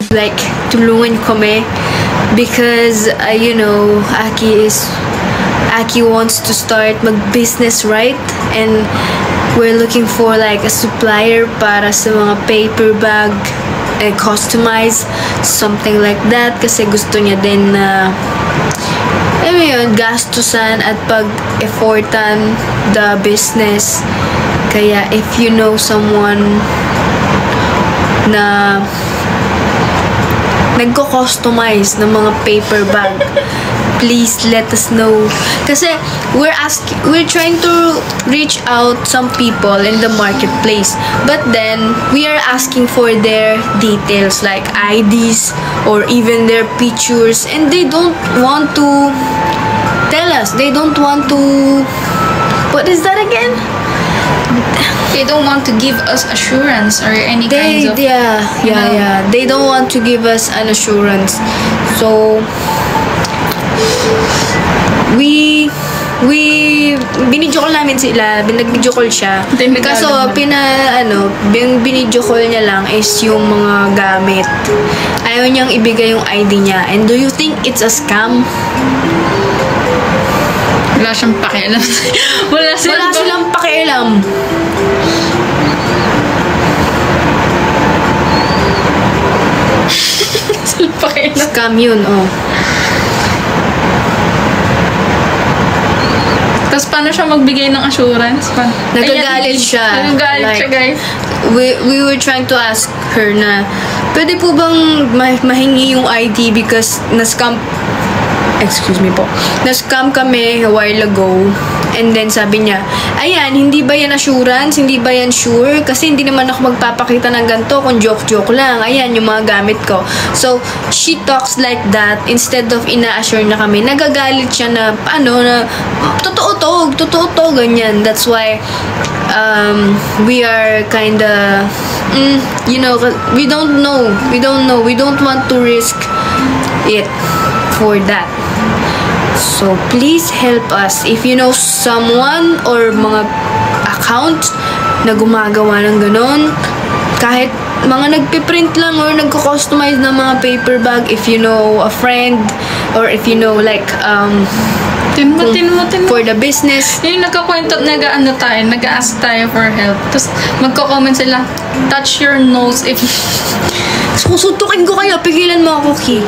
like tulungan niyo kami because you know, Aki wants to start mag-business, right? And we're looking for like a supplier para sa mga paper bag and customize something like that kasi gusto niya din na yun, gastusan at pag-effortan the business. Kaya if you know someone na nagko-customize ng mga paper bag, please let us know. Kasi we're trying to reach out some people in the marketplace. But then we are asking for their details like IDs or even their pictures, and they don't want to tell us. They don't want to, what is that again? They don't want to give us assurance or any kinds of... Yeah. They don't want to give us an assurance. So, binidyo call namin sila, binag-video call siya. Kaso, binidyo call niya lang is yung mga gamit. Ayaw niyang ibigay yung ID niya. And do you think it's a scam? Wala siyang pakialam. Wala silang pakialam. Scam yun, oh. Tapos paano siya magbigay ng assurance? Nagagalit siya. Guys. We were trying to ask her na, pwede po bang mahingi yung ID because na-scam kami a while ago. And then sabi niya, ayan, hindi ba yan assurance? Hindi ba yan sure? Kasi hindi naman ako magpapakita ng ganito kung joke-joke lang. Ayan, yung mga gamit ko. So, she talks like that instead of ina-assure na kami. Nagagalit siya na, totoo to, ganyan. That's why, we are kinda, we don't know. We don't want to risk it for that. So, please help us. If you know someone or mga account na gumagawa ng ganon, kahit mga nagpiprint lang or nagko-customize ng mga paper bag, if you know a friend or if you know like for the business. Yung nagkakwento, nag-ask tayo for help. Tapos magko-comment sila, touch your nose if... Susuntukin ko kayo, pigilan mo ako, Ki.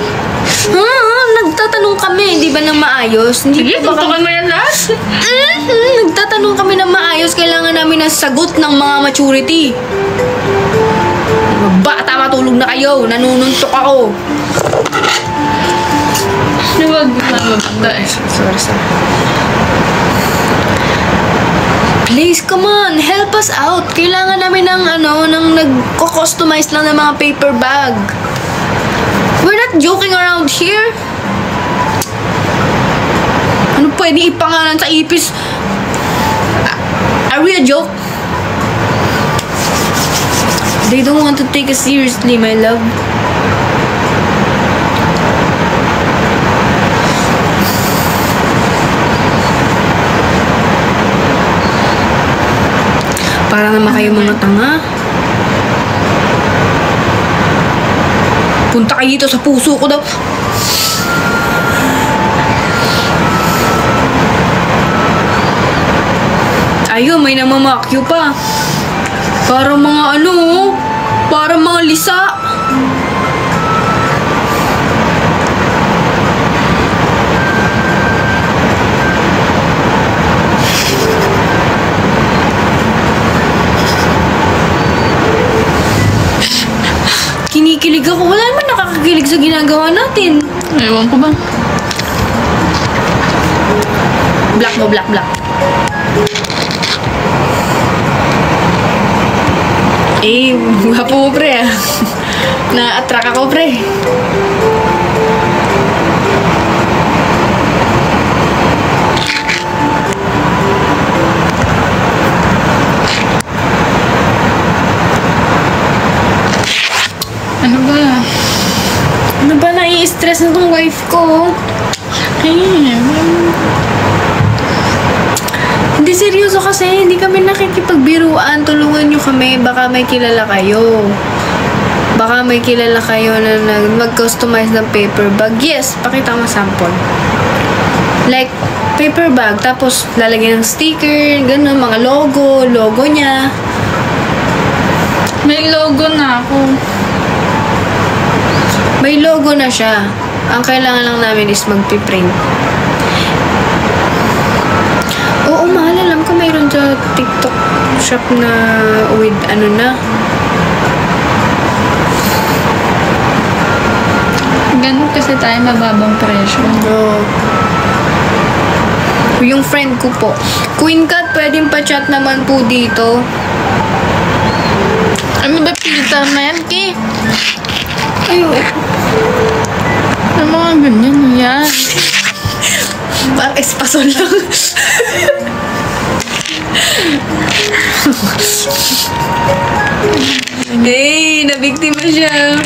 Nagtatanong kami, di ba, ng maayos? Sige, suntukan mo yan lahat. Nagtatanong kami ng maayos, kailangan namin ng sagot ng mga maturity. Bata, matulog na kayo, nanununtok ako. Sorry. Please, come on, help us out. Kailangan namin ng nagko-customize lang ng mga paper bag. We're not joking around here. Ano pwede ipangalan sa ipis? Are we a joke? They don't want to take us seriously, my love. Para naman kayo mga tanga. Punta kayo dito sa puso ko daw. Ayun, may namamakyo pa. Para mga para mga lisa. Kinikilig ako. Wala naman nakakakilig sa ginagawa natin. Ewan ko ba? Black mo, black. Gwapo mo, pre, ah. Na-attract ako, pre. Ano ba nai-stress na tong wife ko? Hindi seryoso kasi, hindi kami nakikipagbiruan. Tulungan nyo kami, baka may kilala kayo. Baka baka may kilala kayo na mag-customize ng paper bag. Yes, pakita mo sample. Like, paper bag, tapos lalagyan ng sticker, ganun, mga logo niya. May logo na ako. May logo na siya. Ang kailangan lang namin is magpiprint. Oo, mahal. Alam ko mayroon sa TikTok shop na with ano na. Ganun kasi tayo mababang presyo. Oo. Yung friend ko po. Queen Cat, pwedeng pa-chat naman po dito. Ano ba filter na yan, Ki? Ayun. Ano mga ganyan yan? Parang espasol lang. Hey, nabiktima siya.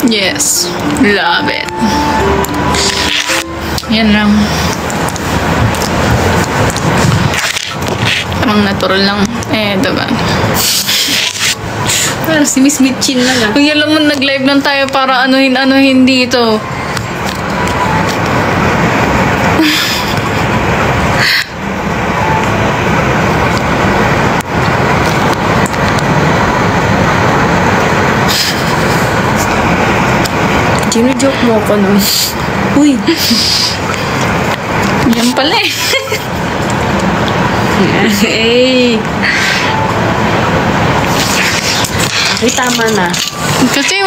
Yes. Love it. Yan lang. Parang natural lang. Diba? Parang si Miss Mitchin lang ah. Kung yan lang mo, nag-live lang tayo para anuhin dito. Sino-joke mo ko nun? Uy! Yan pala eh. Hey! Ay, tama na. Kasi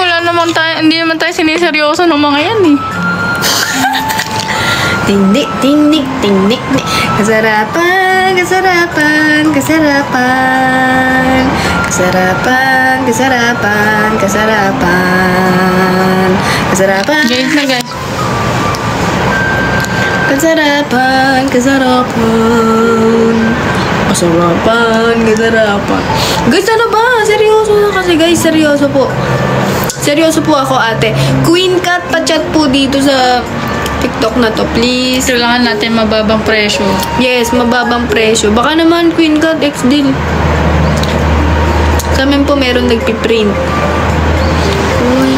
hindi naman tayo siniseryoso ng mga yan eh. Tingnik, tingnik, tingnik, nik. Kasarapan, kasarapan, kasarapan. Kasarapan, kasarapan, kasarapan. Kasarapan. Guys na guys. Kasarapan, kasarapan. Kasarapan, kasarapan. Guys, ano ba? Seryoso na kasi guys, seryoso po. Seryoso po ako, ate. Queen Cat, pa-chat po dito sa TikTok na to, please. Kailangan natin mababang presyo. Yes, mababang presyo. Baka naman Queen Cat X deal. Sa amin po meron nagpiprint. Uy.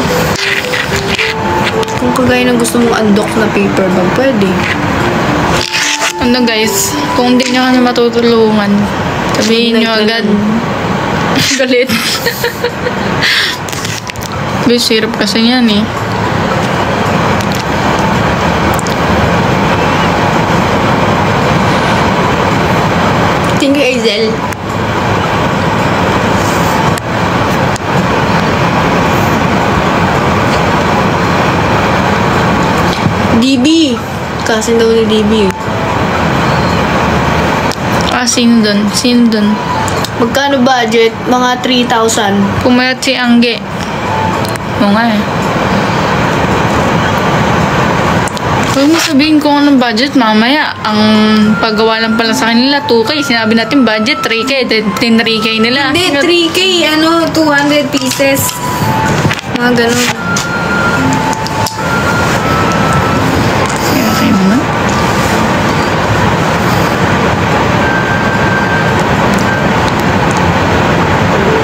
Kung kagaya ng gusto mong undock na paper bag, pwede. Ano guys, kung hindi nyo kami matutulungan, sabihin nyo agad. Galit. Guys, sirap kasi yan eh. Thank you, Azel. DB. Kasin daw ni DB. Sino dun? Sino dun? Magkano budget? Mga 3,000. Pumayat si Angge. Oo nga eh. Huwag mo sabihin kung anong budget mamaya. Ang paggawa lang pala sa kanila, 2K. Sinabi natin budget, 3K. 3K nila. Hindi, 3K, 200 pieces. Mga ganun. Okay naman.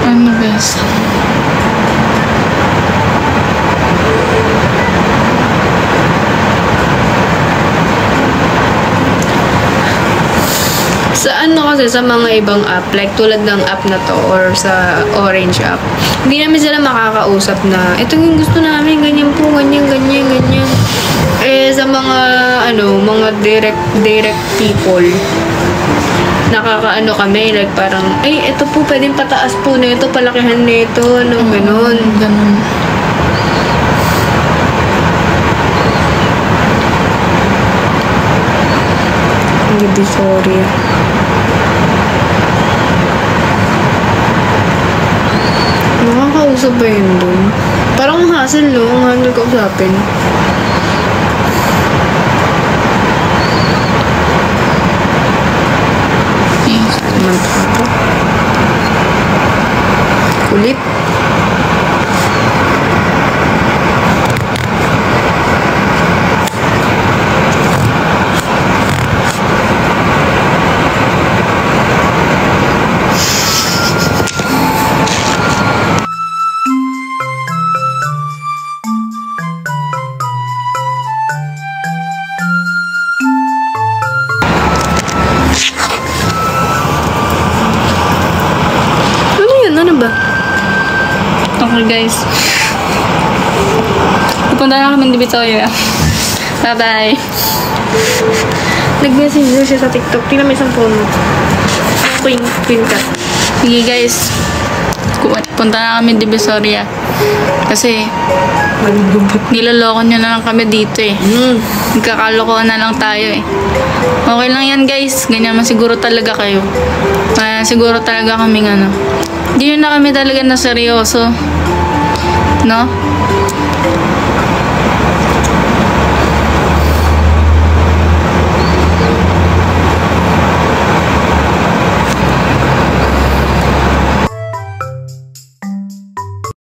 Ano guys? Sa ano kasi, sa mga ibang app, like tulad ng app na to or sa Orange app, hindi namin sila makakausap na, ito yung gusto namin, ganyan po, ganyan, ganyan, ganyan. Eh, sa mga, mga direct people, nakakaano kami, like parang, ay, ito po, pwedeng pataas po na ito, palakihan na ito, ganun. Ganun. Hindi, sorry. Nakakausap ba yun dun? Parang hassle, no? Ang handle ko usapin. Naman ito. Kulit. Pupunta na kami ng Divisoria. Bye-bye. Nag-messenger siya sa TikTok. Tingnan mo isang phone mo. Queen ka. Sige guys. Punta na kami Divisoria. Kasi niloloko nyo na lang kami dito eh. Nagkakalokohan na lang tayo eh. Okay lang yan guys. Ganyan man siguro talaga kayo. Kaya siguro talaga kaming ano. Hindi nyo na kami talaga na seryoso. No?